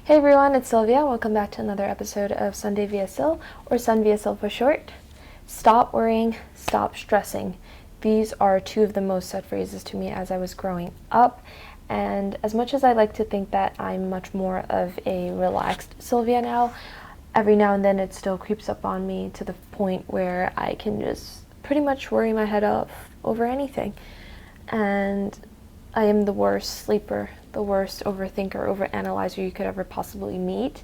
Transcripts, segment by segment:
Hey everyone, it's Sylvia. Welcome back to another episode of Justviasyl, or Justviasyl for short. Stop worrying, stop stressing. These are two of the most said phrases to me as I was growing up, and as much as I like to think that I'm much more of a relaxed Sylvia now, every now and then it still creeps up on me to the point where I can just pretty much worry my head off over anything. And I am the worst sleeper, the worst overthinker, overanalyzer you could ever possibly meet.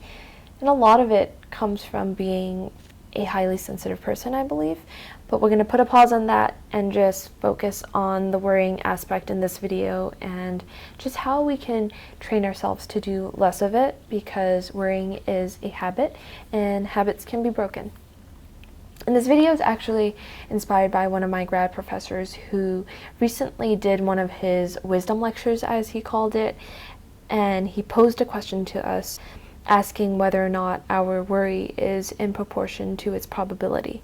And a lot of it comes from being a highly sensitive person, I believe. But we're going to put a pause on that and just focus on the worrying aspect in this video and just how we can train ourselves to do less of it, because worrying is a habit and habits can be broken. And this video is actually inspired by one of my grad professors who recently did one of his wisdom lectures, as he called it, and he posed a question to us asking whether or not our worry is in proportion to its probability.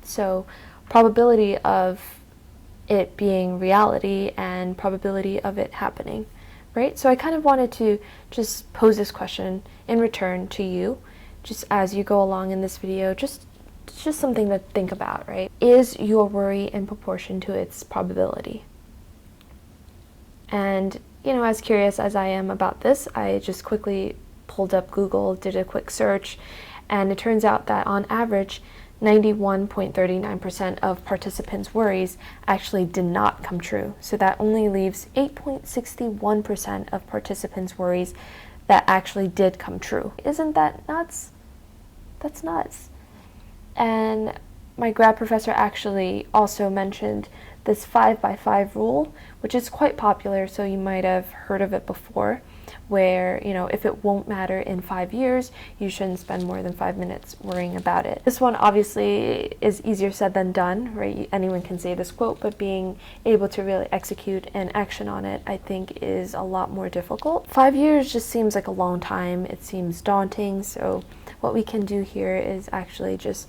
So, probability of it being reality and probability of it happening, right? So I kind of wanted to just pose this question in return to you, just as you go along in this video, it's just something to think about, right? Is your worry in proportion to its probability? And, as curious as I am about this, I just quickly pulled up Google, did a quick search, and it turns out that on average, 91.39% of participants' worries actually did not come true. So that only leaves 8.61% of participants' worries that actually did come true. Isn't that nuts? That's nuts. And my grad professor actually also mentioned this 5x5 rule, which is quite popular, so you might have heard of it before, where, if it won't matter in 5 years, you shouldn't spend more than 5 minutes worrying about it. This one obviously is easier said than done, right? Anyone can say this quote, but being able to really execute and action on it, I think, is a lot more difficult. 5 years just seems like a long time. It seems daunting, so what we can do here is actually just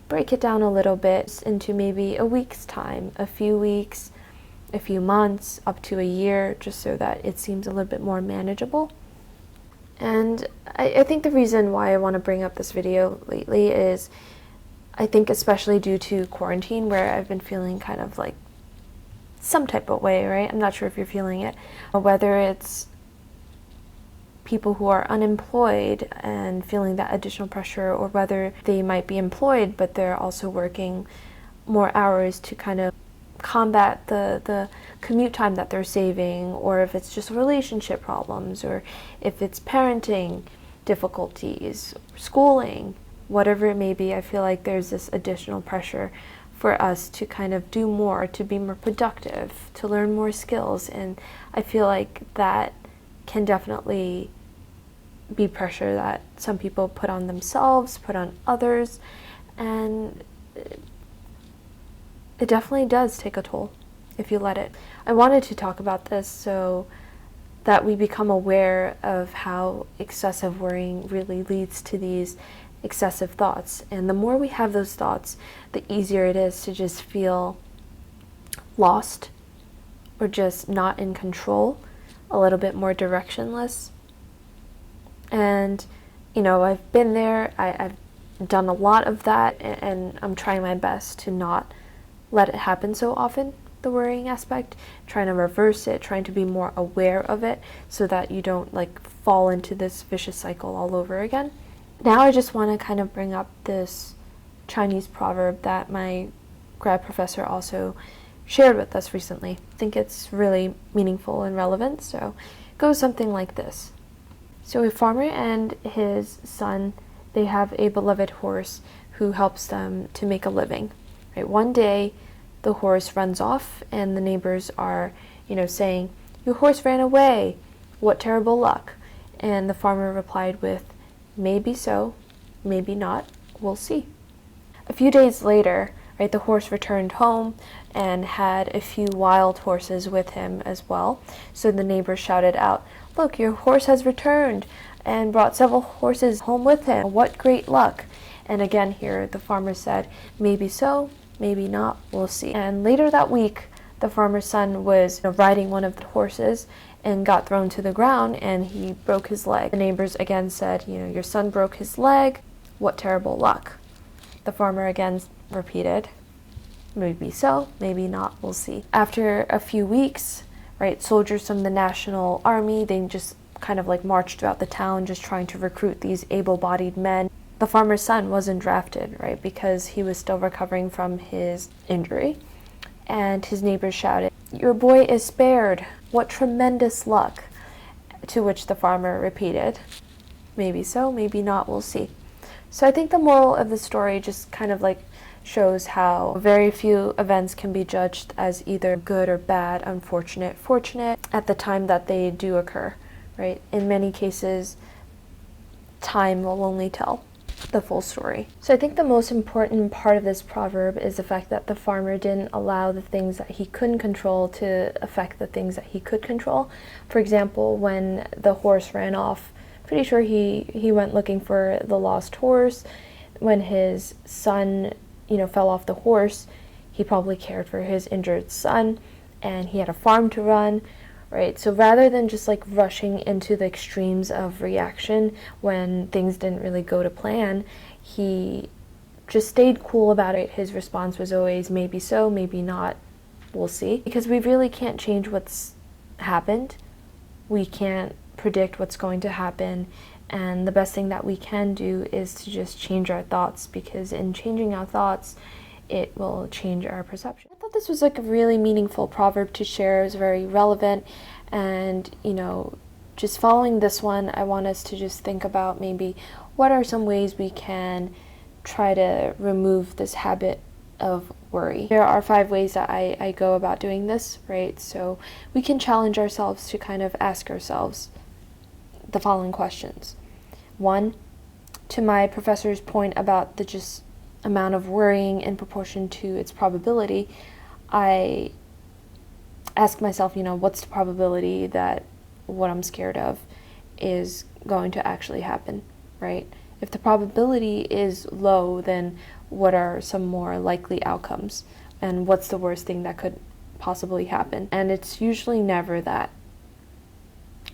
break it down a little bit into maybe a week's time, a few weeks, a few months, up to a year, just so that it seems a little bit more manageable. And I think the reason why I want to bring up this video lately is, I think especially due to quarantine, where I've been feeling kind of like some type of way, right? I'm not sure if you're feeling it, whether it's people who are unemployed and feeling that additional pressure, or whether they might be employed but they're also working more hours to kind of combat the commute time that they're saving, or if it's just relationship problems, or if it's parenting difficulties, schooling, whatever it may be. I feel like there's this additional pressure for us to kind of do more, to be more productive, to learn more skills, and I feel like that can definitely be pressure that some people put on themselves, put on others, and it definitely does take a toll if you let it. I wanted to talk about this so that we become aware of how excessive worrying really leads to these excessive thoughts. And the more we have those thoughts, the easier it is to just feel lost or just not in control, a little bit more directionless. And, I've been there, I've done a lot of that, and I'm trying my best to not let it happen so often, the worrying aspect, trying to reverse it, trying to be more aware of it so that you don't fall into this vicious cycle all over again. Now I just want to kind of bring up this Chinese proverb that my grad professor also shared with us recently. I think it's really meaningful and relevant, so it goes something like this. So a farmer and his son, they have a beloved horse who helps them to make a living. Right? One day, the horse runs off, and the neighbors are, saying, "Your horse ran away. What terrible luck." And the farmer replied with, "Maybe so, maybe not. We'll see." A few days later, right, the horse returned home and had a few wild horses with him as well. So the neighbors shouted out, "Look, your horse has returned and brought several horses home with him. What great luck." And again here, the farmer said, "Maybe so, maybe not, we'll see." And later that week, the farmer's son was riding one of the horses, and got thrown to the ground, and he broke his leg. The neighbors again said, your son broke his leg. What terrible luck. The farmer again repeated, maybe so, maybe not, we'll see. After a few weeks, right, soldiers from the National Army, they just kind of like marched throughout the town just trying to recruit these able-bodied men. The farmer's son wasn't drafted, right, because he was still recovering from his injury. And his neighbors shouted, "Your boy is spared. What tremendous luck." To which the farmer repeated, "Maybe so, maybe not, we'll see." So I think the moral of the story just kind of like shows how very few events can be judged as either good or bad, unfortunate, fortunate at the time that they do occur, right? In many cases, time will only tell the full story. So I think the most important part of this proverb is the fact that the farmer didn't allow the things that he couldn't control to affect the things that he could control. For example, when the horse ran off, pretty sure he went looking for the lost horse. When his son, fell off the horse, he probably cared for his injured son, and he had a farm to run. Right, so rather than just like rushing into the extremes of reaction when things didn't really go to plan, he just stayed cool about it. His response was always maybe so, maybe not, we'll see. Because we really can't change what's happened. We can't predict what's going to happen. And the best thing that we can do is to just change our thoughts, because in changing our thoughts, it will change our perception. I thought this was like a really meaningful proverb to share. It was very relevant, and just following this one, I want us to just think about maybe what are some ways we can try to remove this habit of worry. There are 5 ways that I go about doing this, right? So we can challenge ourselves to kind of ask ourselves the following questions. 1, to my professor's point about the just amount of worrying in proportion to its probability, I ask myself, what's the probability that what I'm scared of is going to actually happen, right? If the probability is low, then what are some more likely outcomes? And what's the worst thing that could possibly happen? And it's usually never that.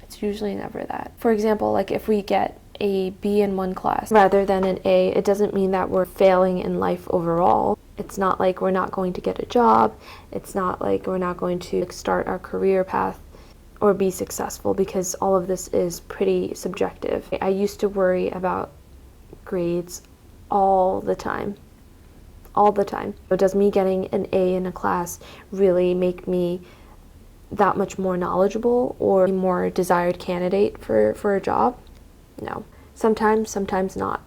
It's usually never that. For example, like if we get a B in one class rather than an A, it doesn't mean that we're failing in life overall. It's not like we're not going to get a job. It's not like we're not going to start our career path or be successful, because all of this is pretty subjective. I used to worry about grades all the time. All the time. Does me getting an A in a class really make me that much more knowledgeable or a more desired candidate for a job? No. Sometimes not.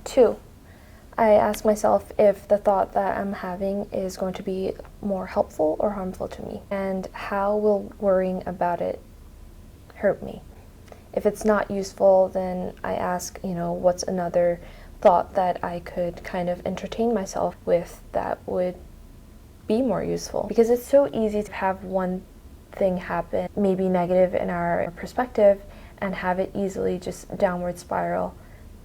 2, I ask myself if the thought that I'm having is going to be more helpful or harmful to me, and how will worrying about it hurt me? If it's not useful, then I ask, what's another thought that I could kind of entertain myself with that would be more useful? Because it's so easy to have one thing happen, maybe negative in our perspective, and have it easily just downward spiral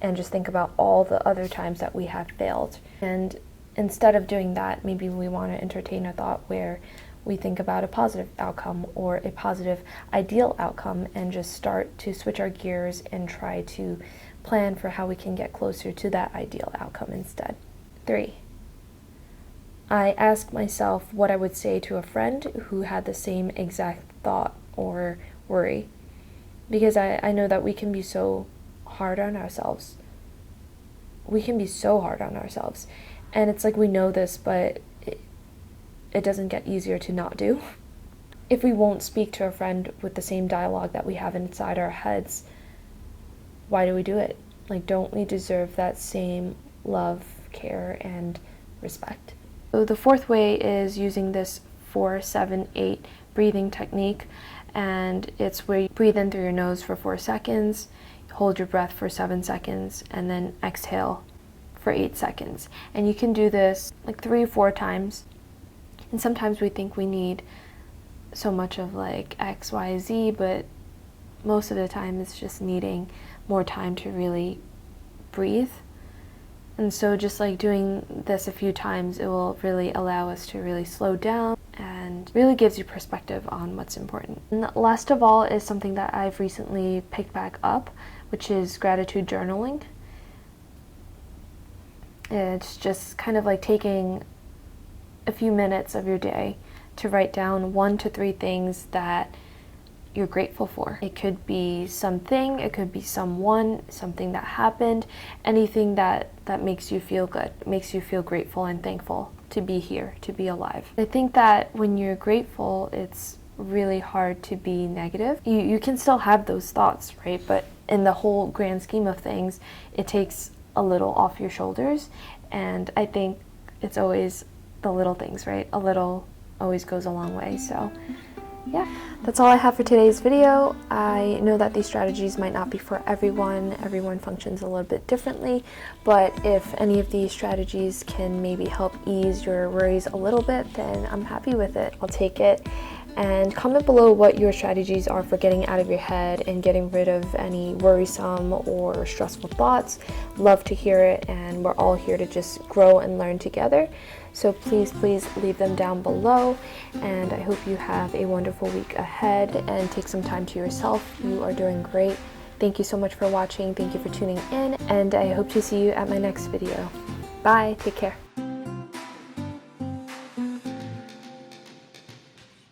and just think about all the other times that we have failed. And instead of doing that, maybe we want to entertain a thought where we think about a positive outcome or a positive ideal outcome, and just start to switch our gears and try to plan for how we can get closer to that ideal outcome instead. 3, I ask myself what I would say to a friend who had the same exact thought or worry. Because I know that we can be so hard on ourselves. We can be so hard on ourselves. And it's like we know this, but it doesn't get easier to not do. If we won't speak to a friend with the same dialogue that we have inside our heads, why do we do it? Like, don't we deserve that same love, care, and respect? So the 4th way is using this 4-7-8 breathing technique. And it's where you breathe in through your nose for 4 seconds, hold your breath for 7 seconds, and then exhale for 8 seconds. And you can do this like 3 or 4 times. And sometimes we think we need so much of like X, Y, Z, but most of the time it's just needing more time to really breathe. And so just like doing this a few times, it will really allow us to really slow down and and really gives you perspective on what's important. And last of all is something that I've recently picked back up, which is gratitude journaling. It's just kind of like taking a few minutes of your day to write down 1 to 3 things that you're grateful for. It could be something, it could be someone, something that happened, anything that makes you feel good, makes you feel grateful and thankful to be here, to be alive. I think that when you're grateful, it's really hard to be negative. You can still have those thoughts, right? But in the whole grand scheme of things, it takes a little off your shoulders, and I think it's always the little things, right? A little always goes a long way. So yeah, that's all I have for today's video. I know that these strategies might not be for everyone. Everyone functions a little bit differently, but if any of these strategies can maybe help ease your worries a little bit, then I'm happy with it. I'll take it. And comment below what your strategies are for getting out of your head and getting rid of any worrisome or stressful thoughts. Love to hear it, and we're all here to just grow and learn together. So please leave them down below, and I hope you have a wonderful week ahead and take some time to yourself. You are doing great. Thank you so much for watching. Thank you for tuning in, and I hope to see you at my next video. Bye. Take care.